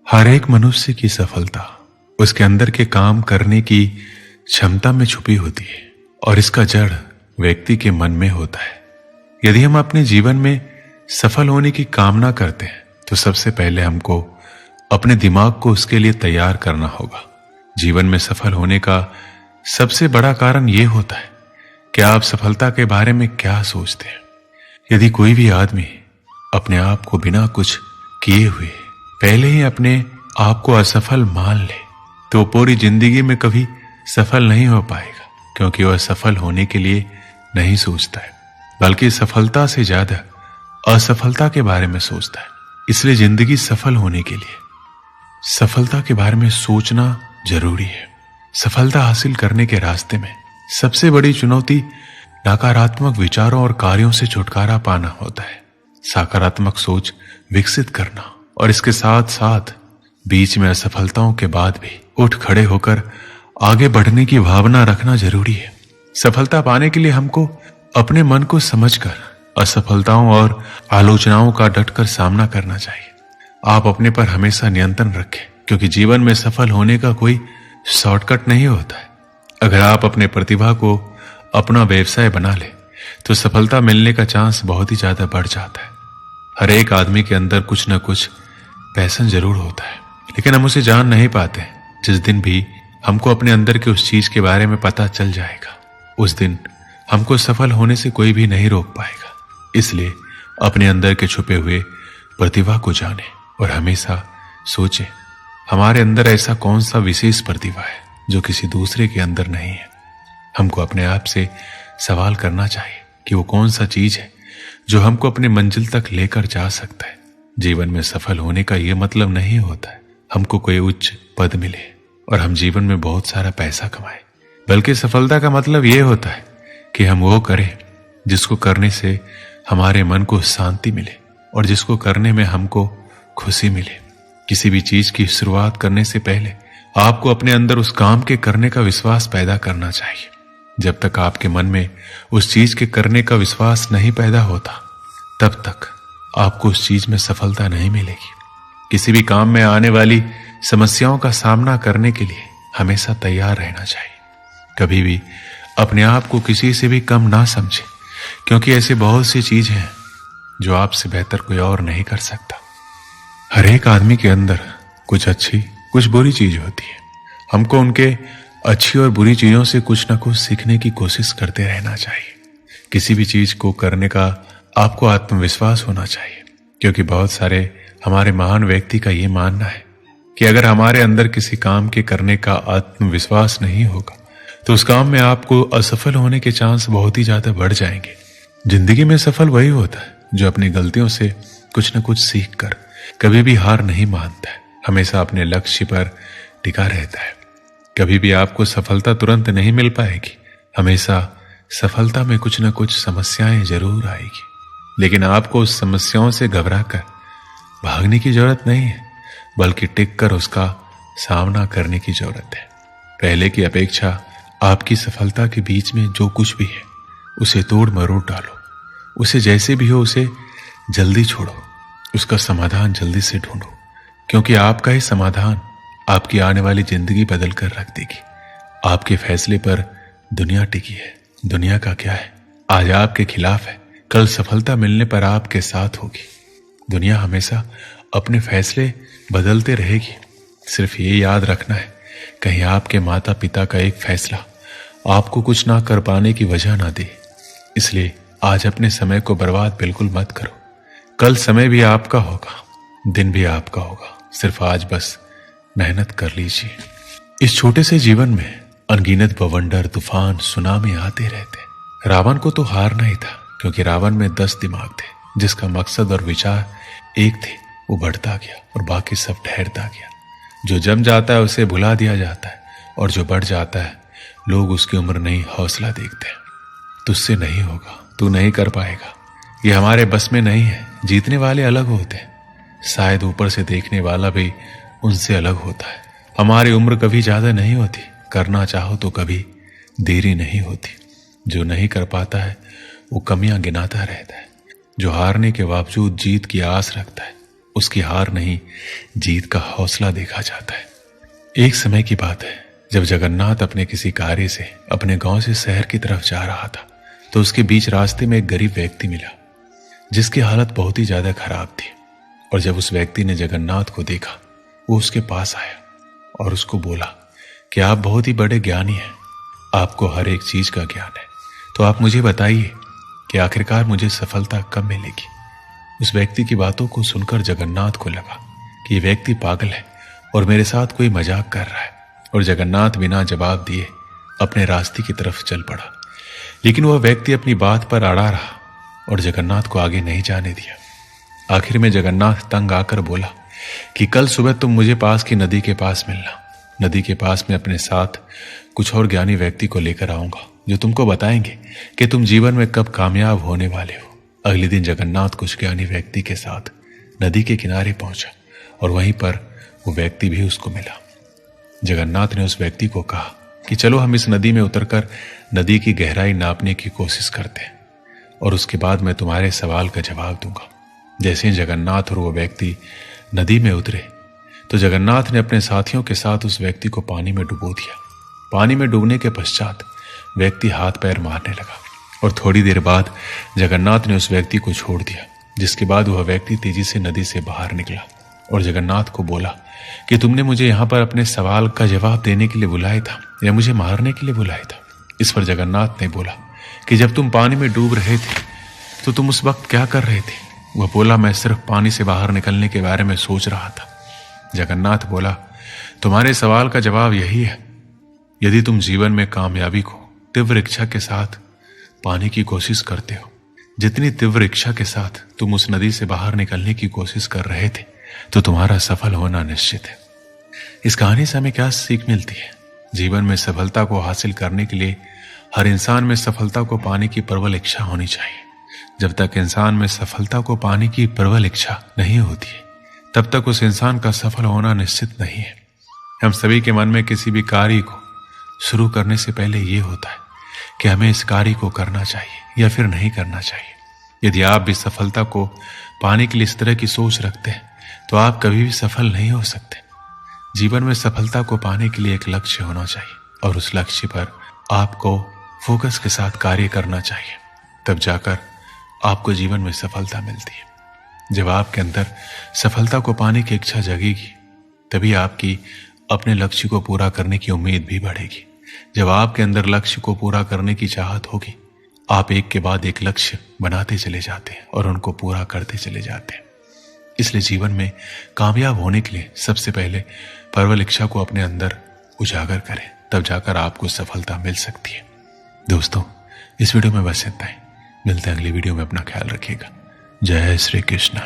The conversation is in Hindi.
हर एक मनुष्य की सफलता उसके अंदर के काम करने की क्षमता में छुपी होती है और इसका जड़ व्यक्ति के मन में होता है। यदि हम अपने जीवन में सफल होने की कामना करते हैं तो सबसे पहले हमको अपने दिमाग को उसके लिए तैयार करना होगा। जीवन में सफल होने का सबसे बड़ा कारण यह होता है कि आप सफलता के बारे में क्या सोचते हैं। यदि कोई भी आदमी अपने आप को बिना कुछ किए हुए पहले ही अपने आप को असफल मान ले तो पूरी जिंदगी में कभी सफल नहीं हो पाएगा, क्योंकि वह सफल होने के लिए नहीं सोचता है बल्कि सफलता से ज्यादा असफलता के बारे में सोचता है। इसलिए जिंदगी सफल होने के लिए सफलता के बारे में सोचना जरूरी है। सफलता हासिल करने के रास्ते में सबसे बड़ी चुनौती नकारात्मक विचारों और कार्यों से छुटकारा पाना होता है, सकारात्मक सोच विकसित करना और इसके साथ साथ बीच में असफलताओं के बाद भी उठ खड़े होकर आगे बढ़ने की भावना रखना जरूरी है। सफलता पाने के लिए हमको अपने मन को समझकर असफलताओं और आलोचनाओं का डटकर सामना करना चाहिए। आप अपने पर हमेशा नियंत्रण रखें, क्योंकि जीवन में सफल होने का कोई शॉर्टकट नहीं होता है। अगर आप अपने प्रतिभा को अपना व्यवसाय बना ले तो सफलता मिलने का चांस बहुत ही ज्यादा बढ़ जाता है। हर एक आदमी के अंदर कुछ न कुछ पैशन जरूर होता है, लेकिन हम उसे जान नहीं पाते। जिस दिन भी हमको अपने अंदर के उस चीज के बारे में पता चल जाएगा, उस दिन हमको सफल होने से कोई भी नहीं रोक पाएगा। इसलिए अपने अंदर के छुपे हुए प्रतिभा को जाने और हमेशा सोचें हमारे अंदर ऐसा कौन सा विशेष प्रतिभा है जो किसी दूसरे के अंदर नहीं है। हमको अपने आप से सवाल करना चाहिए कि वो कौन सा चीज है जो हमको अपने मंजिल तक लेकर जा सकता है। जीवन में सफल होने का यह मतलब नहीं होता है हमको कोई उच्च पद मिले और हम जीवन में बहुत सारा पैसा कमाएं, बल्कि सफलता का मतलब यह होता है कि हम वो करें जिसको करने से हमारे मन को शांति मिले और जिसको करने में हमको खुशी मिले। किसी भी चीज की शुरुआत करने से पहले आपको अपने अंदर उस काम के करने का विश्वास पैदा करना चाहिए। जब तक आपके मन में उस चीज के करने का विश्वास नहीं पैदा होता, तब तक आपको उस चीज में सफलता नहीं मिलेगी। किसी भी काम में आने वाली समस्याओं का सामना करने के लिए हमेशा तैयार रहना चाहिए। कभी भी अपने आप को किसी से भी कम ना समझे, क्योंकि ऐसे बहुत सी चीजें हैं जो आपसे बेहतर कोई और नहीं कर सकता। हर एक आदमी के अंदर कुछ अच्छी कुछ बुरी चीज होती है। हमको उनके अच्छी और बुरी चीजों से कुछ न कुछ सीखने की कोशिश करते रहना चाहिए। किसी भी चीज को करने का आपको आत्मविश्वास होना चाहिए, क्योंकि बहुत सारे हमारे महान व्यक्ति का ये मानना है कि अगर हमारे अंदर किसी काम के करने का आत्मविश्वास नहीं होगा तो उस काम में आपको असफल होने के चांस बहुत ही ज्यादा बढ़ जाएंगे। जिंदगी में सफल वही होता है जो अपनी गलतियों से कुछ न कुछ सीख कर कभी भी हार नहीं मानता है, हमेशा अपने लक्ष्य पर टिका रहता है। कभी भी आपको सफलता तुरंत नहीं मिल पाएगी, हमेशा सफलता में कुछ न कुछ समस्याएं जरूर आएगी, लेकिन आपको उस समस्याओं से घबराकर भागने की जरूरत नहीं है, बल्कि टिक कर उसका सामना करने की जरूरत है। पहले की अपेक्षा आपकी सफलता के बीच में जो कुछ भी है उसे तोड़ मरोड़ डालो। उसे जैसे भी हो उसे जल्दी छोड़ो, उसका समाधान जल्दी से ढूंढो, क्योंकि आपका ही समाधान आपकी आने वाली जिंदगी बदल कर रख देगी। आपके फैसले पर दुनिया टिकी है। दुनिया का क्या है, आज आपके खिलाफ है, कल सफलता मिलने पर आपके साथ होगी। दुनिया हमेशा अपने फैसले बदलते रहेगी। सिर्फ ये याद रखना है कहीं आपके माता पिता का एक फैसला आपको कुछ ना कर पाने की वजह ना दे। इसलिए आज अपने समय को बर्बाद बिल्कुल मत करो। कल समय भी आपका होगा, दिन भी आपका होगा। सिर्फ आज बस मेहनत कर लीजिए। इस छोटे से जीवन में अनगिनत बवंडर, तूफान, सुनामी आते रहते। रावण को तो हारना ही था, क्योंकि रावण में 10 दिमाग थे, जिसका मकसद और विचार एक थे। वो बढ़ता गया और बाकी सब ठहरता गया। जो जम जाता है उसे भुला दिया जाता है, और जो बढ़ जाता है लोग उसकी उम्र नहीं हौसला देखते हैं। तुझसे नहीं होगा, तू नहीं कर पाएगा, ये हमारे बस में नहीं है। जीतने वाले अलग होते हैं, शायद ऊपर से देखने वाला भी उनसे अलग होता है। हमारी उम्र कभी ज्यादा नहीं होती, करना चाहो तो कभी देरी नहीं होती। जो नहीं कर पाता है वो कमियां गिनाता रहता है। जो हारने के बावजूद जीत की आस रखता है उसकी हार नहीं, जीत का हौसला देखा जाता है। एक समय की बात है, जब जगन्नाथ अपने किसी कार्य से अपने गांव से शहर की तरफ जा रहा था, तो उसके बीच रास्ते में एक गरीब व्यक्ति मिला जिसकी हालत बहुत ही ज्यादा खराब थी। और जब उस व्यक्ति ने जगन्नाथ को देखा, वो उसके पास आया और उसको बोला कि आप बहुत ही बड़े ज्ञानी हैं, आपको हर एक चीज का ज्ञान है, तो आप मुझे बताइए कि आखिरकार मुझे सफलता कब मिलेगी। उस व्यक्ति की बातों को सुनकर जगन्नाथ को लगा कि ये व्यक्ति पागल है और मेरे साथ कोई मजाक कर रहा है। और जगन्नाथ बिना जवाब दिए अपने रास्ते की तरफ चल पड़ा। लेकिन वह व्यक्ति अपनी बात पर अड़ा रहा और जगन्नाथ को आगे नहीं जाने दिया। आखिर में जगन्नाथ तंग आकर बोला कि कल सुबह तुम मुझे पास की नदी के पास मिलना। नदी के पास में अपने साथ कुछ और ज्ञानी व्यक्ति को लेकर आऊंगा जो तुमको बताएंगे कि तुम जीवन में कब कामयाब होने वाले हो। अगले दिन जगन्नाथ कुछ ज्ञानी व्यक्ति के साथ नदी के किनारे पहुंचा और वहीं पर वो व्यक्ति भी उसको मिला। जगन्नाथ ने उस व्यक्ति को कहा कि चलो हम इस नदी में उतरकर नदी की गहराई नापने की कोशिश करते हैं और उसके बाद मैं तुम्हारे सवाल का जवाब दूंगा। जैसे ही जगन्नाथ और वो व्यक्ति नदी में उतरे तो जगन्नाथ ने अपने साथियों के साथ उस व्यक्ति को पानी में डुबो दिया। पानी में डूबने के पश्चात व्यक्ति हाथ पैर मारने लगा और थोड़ी देर बाद जगन्नाथ ने उस व्यक्ति को छोड़ दिया, जिसके बाद वह व्यक्ति तेजी से नदी से बाहर निकला और जगन्नाथ को बोला कि तुमने मुझे यहाँ पर अपने सवाल का जवाब देने के लिए बुलाया था या मुझे मारने के लिए बुलाया था। इस पर जगन्नाथ ने बोला कि जब तुम पानी में डूब रहे थे तो तुम उस वक्त क्या कर रहे थे। वह बोला, मैं सिर्फ पानी से बाहर निकलने के बारे में सोच रहा था। जगन्नाथ बोला, तुम्हारे सवाल का जवाब यही है, यदि तुम जीवन में कामयाबी को तीव्र इच्छा के साथ पाने की कोशिश करते हो, जितनी तीव्र इच्छा के साथ तुम उस नदी से बाहर निकलने की कोशिश कर रहे थे, तो तुम्हारा सफल होना निश्चित है। इस कहानी से हमें क्या सीख मिलती है? जीवन में सफलता को हासिल करने के लिए हर इंसान में सफलता को पाने की प्रबल इच्छा होनी चाहिए। जब तक इंसान में सफलता को पाने की प्रबल इच्छा नहीं होती है, तब तक उस इंसान का सफल होना निश्चित नहीं है। हम सभी के मन में किसी भी कार्य को शुरू करने से पहले ये होता है कि हमें इस कार्य को करना चाहिए या फिर नहीं करना चाहिए। यदि आप भी सफलता को पाने के लिए इस तरह की सोच रखते हैं तो आप कभी भी सफल नहीं हो सकते। जीवन में सफलता को पाने के लिए एक लक्ष्य होना चाहिए और उस लक्ष्य पर आपको फोकस के साथ कार्य करना चाहिए, तब जाकर आपको जीवन में सफलता मिलती है। जब आपके अंदर सफलता को पाने की इच्छा जगेगी, तभी आपकी अपने लक्ष्य को पूरा करने की उम्मीद भी बढ़ेगी। जब आपके अंदर लक्ष्य को पूरा करने की चाहत होगी, आप एक के बाद एक लक्ष्य बनाते चले जाते हैं और उनको पूरा करते चले जाते हैं। इसलिए जीवन में कामयाब होने के लिए सबसे पहले प्रबल इच्छा को अपने अंदर उजागर करें, तब जाकर आपको सफलता मिल सकती है। दोस्तों, इस वीडियो में बस इतना ही। मिलते हैं अगली वीडियो में। अपना ख्याल रखिएगा। जय श्री कृष्ण।